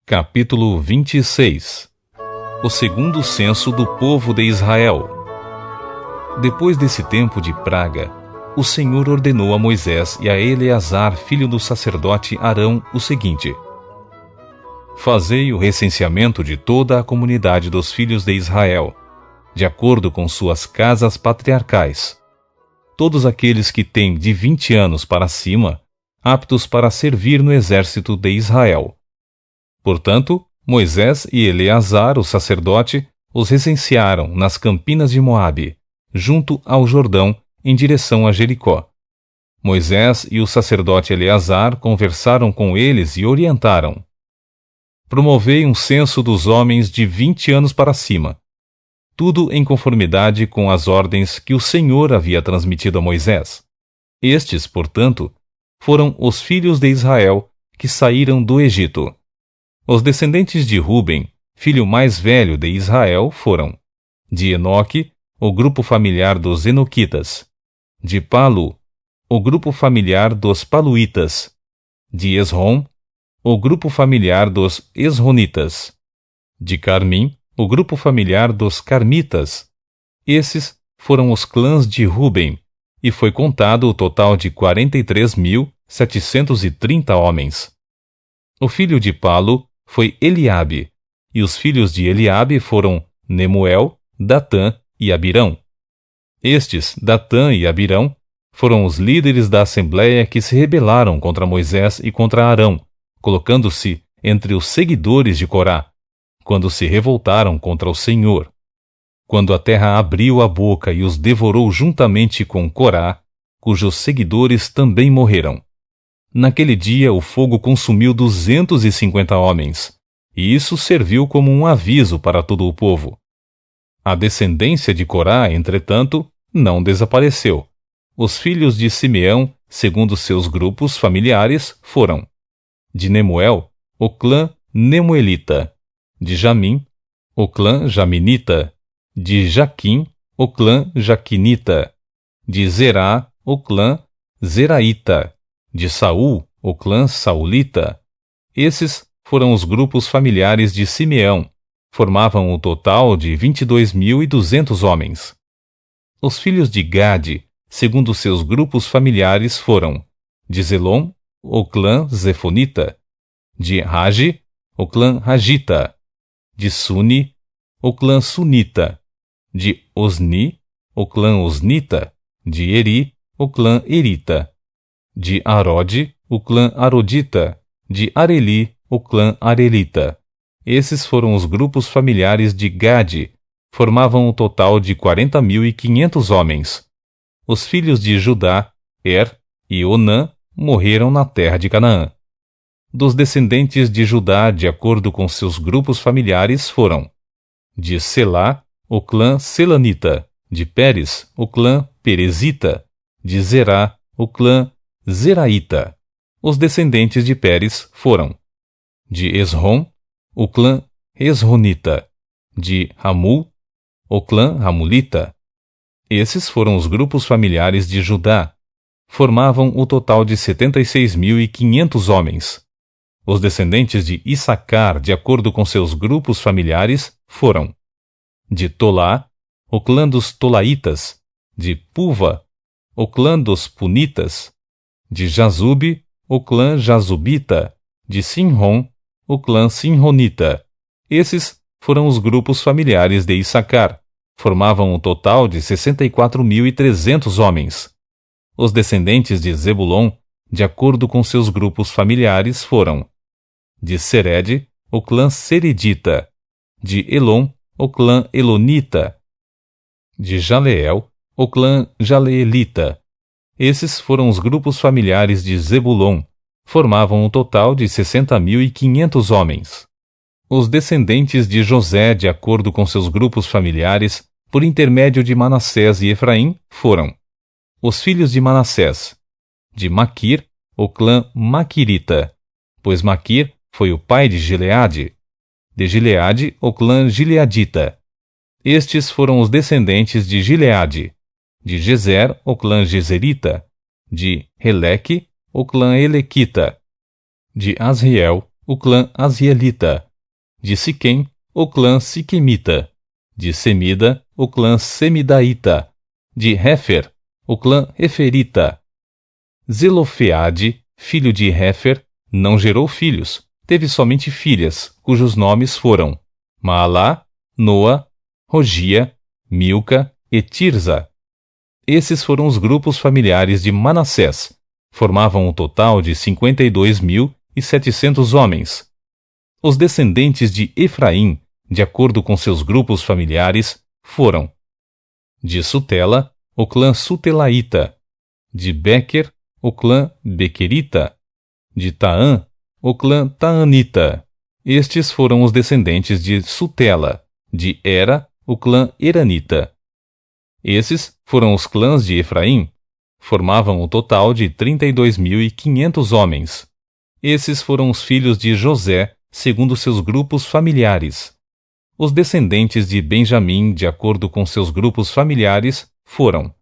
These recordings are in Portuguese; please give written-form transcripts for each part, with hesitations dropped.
Capítulo 26. O segundo censo do povo de Israel. Depois desse tempo de praga, o Senhor ordenou a Moisés e a Eleazar, filho do sacerdote Arão, o seguinte: Fazei o recenseamento de toda a comunidade dos filhos de Israel, de acordo com suas casas patriarcais. Todos aqueles que têm de 20 anos para cima, aptos para servir no exército de Israel. Portanto, Moisés e Eleazar, o sacerdote, os recensearam nas campinas de Moabe, junto ao Jordão, em direção a Jericó. Moisés e o sacerdote Eleazar conversaram com eles e orientaram: Promovei um censo dos homens de 20 anos para cima, tudo em conformidade com as ordens que o Senhor havia transmitido a Moisés. Estes, portanto, foram os filhos de Israel que saíram do Egito. Os descendentes de Ruben, filho mais velho de Israel, foram: de Enoque, o grupo familiar dos Enoquitas; de Palu, o grupo familiar dos Paluítas; de Esrom, o grupo familiar dos Esronitas; de Carmim, o grupo familiar dos Carmitas. Esses foram os clãs de Ruben, e foi contado o total de 43.730 homens. O filho de Palu foi Eliabe, e os filhos de Eliabe foram Nemuel, Datã e Abirão. Estes, Datã e Abirão, foram os líderes da assembleia que se rebelaram contra Moisés e contra Arão, colocando-se entre os seguidores de Corá, quando se revoltaram contra o Senhor. Quando a terra abriu a boca e os devorou juntamente com Corá, cujos seguidores também morreram. Naquele dia o fogo consumiu 250 homens, e isso serviu como um aviso para todo o povo. A descendência de Corá, entretanto, não desapareceu. Os filhos de Simeão, segundo seus grupos familiares, foram: de Nemuel, o clã Nemuelita; de Jamim, o clã Jaminita; de Jaquim, o clã Jaquinita; de Zerá, o clã Zeraíta; de Saul, o clã Saulita. Esses foram os grupos familiares de Simeão, formavam o total de 22.200 homens. Os filhos de Gade, segundo seus grupos familiares, foram: de Zelom, o clã Zefonita; de Rage, o clã Ragita; de Suni, o clã Sunita; de Osni, o clã Osnita; de Eri, o clã Erita; de Arode, o clã Arodita; de Areli, o clã Arelita. Esses foram os grupos familiares de Gade, formavam um total de 40.500 homens. Os filhos de Judá, e Onã, morreram na terra de Canaã. Dos descendentes de Judá, de acordo com seus grupos familiares, foram: de Selá, o clã Selanita; de Pérez, o clã Perezita; de Zerá, o clã Zeraíta. Os descendentes de Pérez foram: de Esrom, o clã Esronita; de Ramul, o clã Ramulita. Esses foram os grupos familiares de Judá. Formavam o total de 76.500 homens. Os descendentes de Issacar, de acordo com seus grupos familiares, foram: de Tolá, o clã dos Tolaitas; de Puva, o clã dos Punitas; de Jazube, o clã Jazubita; de Sinrom, o clã Sinronita. Esses foram os grupos familiares de Issacar. Formavam um total de 64.300 homens. Os descendentes de Zebulon, de acordo com seus grupos familiares, foram: de Sered, o clã Seredita; de Elon, o clã Elonita; de Jaleel, o clã Jaleelita. Esses foram os grupos familiares de Zebulon. Formavam um total de 60.500 homens. Os descendentes de José, de acordo com seus grupos familiares, por intermédio de Manassés e Efraim, foram: os filhos de Manassés, de Maquir, o clã Maquirita, pois Maquir foi o pai de Gileade; de Gileade, o clã Gileadita. Estes foram os descendentes de Gileade; de Gezer, o clã Gezerita; de Heleque, o clã Elequita; de Asriel, o clã Asielita; de Siquém, o clã Siquemita; de Semida, o clã Semidaíta; de Réfer, o clã Referita. Zelofeade, filho de Réfer, não gerou filhos, teve somente filhas, cujos nomes foram Maalá, Noa, Rogia, Milca e Tirza. Esses foram os grupos familiares de Manassés. Formavam um total de 52.700 homens. Os descendentes de Efraim, de acordo com seus grupos familiares, foram: de Sutela, o clã Sutelaíta; de Bequer, o clã Bequerita; de Taã, o clã Taanita. Estes foram os descendentes de Sutela; de Era, o clã Eranita. Esses foram os clãs de Efraim. Formavam um total de 32.500 homens. Esses foram os filhos de José, segundo seus grupos familiares. Os descendentes de Benjamim, de acordo com seus grupos familiares, foram: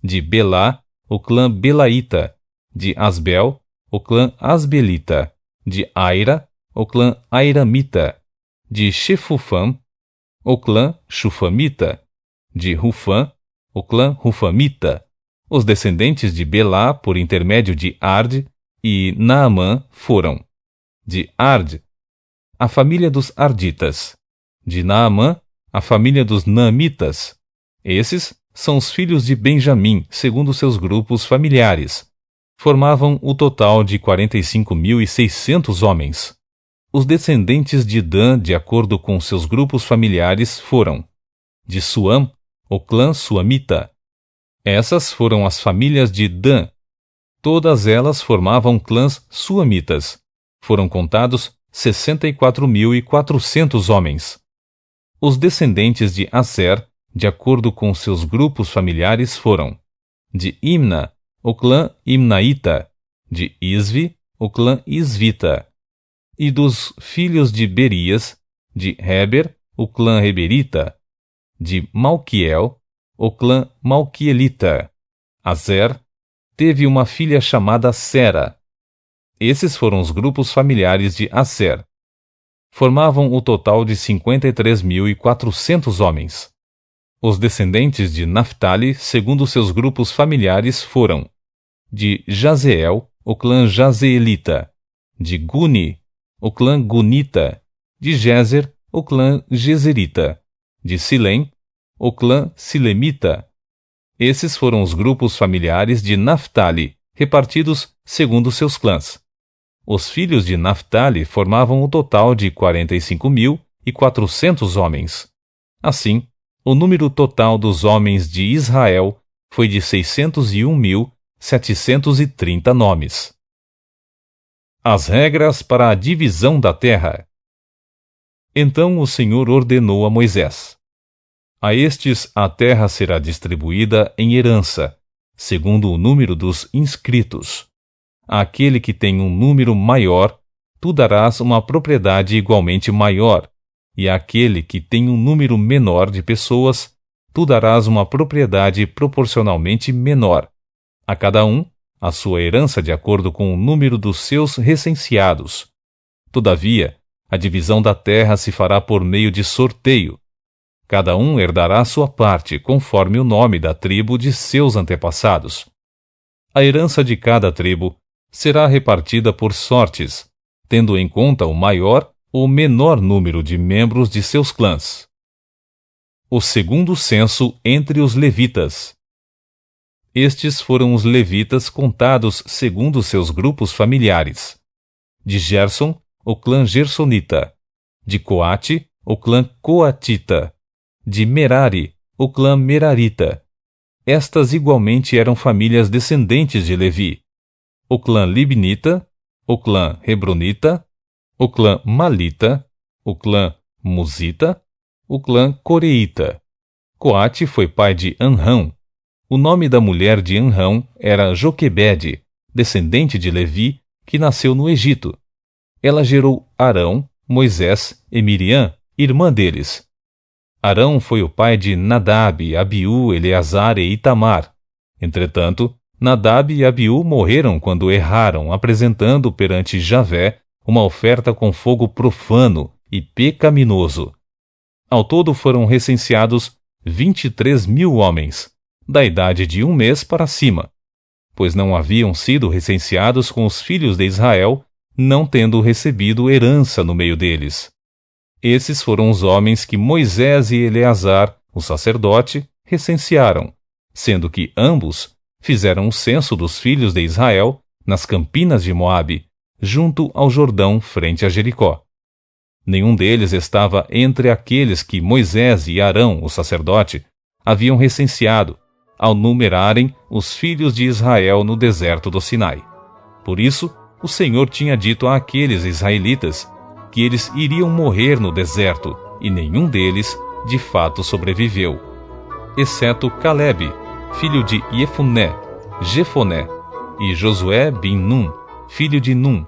de Belá, o clã Belaíta; de Asbel, o clã Asbelita; de Aira, o clã Airamita; de Chefufam, o clã Chufamita; de Rufã, o clã Rufamita. Os descendentes de Belá, por intermédio de Ard e Naamã, foram: de Ard, a família dos Arditas; de Naamã, a família dos Naamitas. Esses são os filhos de Benjamim, segundo seus grupos familiares. Formavam o total de 45.600 homens. Os descendentes de Dan, de acordo com seus grupos familiares, foram: de Suam, o clã Suamita. Essas foram as famílias de Dan. Todas elas formavam clãs suamitas. Foram contados 64.400 homens. Os descendentes de Aser, de acordo com seus grupos familiares, foram: de Imna, o clã Imnaíta; de Isvi, o clã Isvita. E dos filhos de Berias, de Heber, o clã Heberita; de Malquiel, o clã Malquielita. Azer teve uma filha chamada Sera. Esses foram os grupos familiares de Aser. Formavam o total de 53.400 homens. Os descendentes de Naphtali, segundo seus grupos familiares, foram: de Jazeel, o clã Jazeelita; de Guni, o clã Gunita; de Jezer, o clã Jezerita; de Silém, o clã Silemita. Esses foram os grupos familiares de Naphtali, repartidos segundo seus clãs. Os filhos de Naphtali formavam o total de 45.400 homens. Assim, o número total dos homens de Israel foi de 601.730 nomes. As regras para a divisão da terra. Então o Senhor ordenou a Moisés: a estes a terra será distribuída em herança, segundo o número dos inscritos. Àquele que tem um número maior, tu darás uma propriedade igualmente maior, e àquele que tem um número menor de pessoas, tu darás uma propriedade proporcionalmente menor. A cada um, a sua herança de acordo com o número dos seus recenseados. Todavia, a divisão da terra se fará por meio de sorteio. Cada um herdará sua parte, conforme o nome da tribo de seus antepassados. A herança de cada tribo será repartida por sortes, tendo em conta o maior ou menor número de membros de seus clãs. O segundo censo entre os levitas. Estes foram os levitas contados segundo seus grupos familiares. De Gerson, o clã Gersonita; de Coate, o clã Coatita; de Merari, o clã Merarita. Estas igualmente eram famílias descendentes de Levi. O clã Libnita, o clã Hebronita, o clã Malita, o clã Musita, o clã Coreita. Coate foi pai de Anrão. O nome da mulher de Anrão era Joquebede, descendente de Levi, que nasceu no Egito. Ela gerou Arão, Moisés e Miriam, irmã deles. Arão foi o pai de Nadab, Abiú, Eleazar e Itamar. Entretanto, Nadab e Abiú morreram quando erraram, apresentando perante Javé uma oferta com fogo profano e pecaminoso. Ao todo foram recenseados 23.000 homens, da idade de 1 mês para cima, pois não haviam sido recenseados com os filhos de Israel, não tendo recebido herança no meio deles. Esses foram os homens que Moisés e Eleazar, o sacerdote, recensearam, sendo que ambos fizeram o censo dos filhos de Israel nas campinas de Moabe, junto ao Jordão, frente a Jericó. Nenhum deles estava entre aqueles que Moisés e Arão, o sacerdote, haviam recenseado, ao numerarem os filhos de Israel no deserto do Sinai. Por isso, o Senhor tinha dito àqueles israelitas que eles iriam morrer no deserto, e nenhum deles, de fato, sobreviveu, exceto Calebe, filho de Jefoné, e Josué bin Nun, filho de Nun,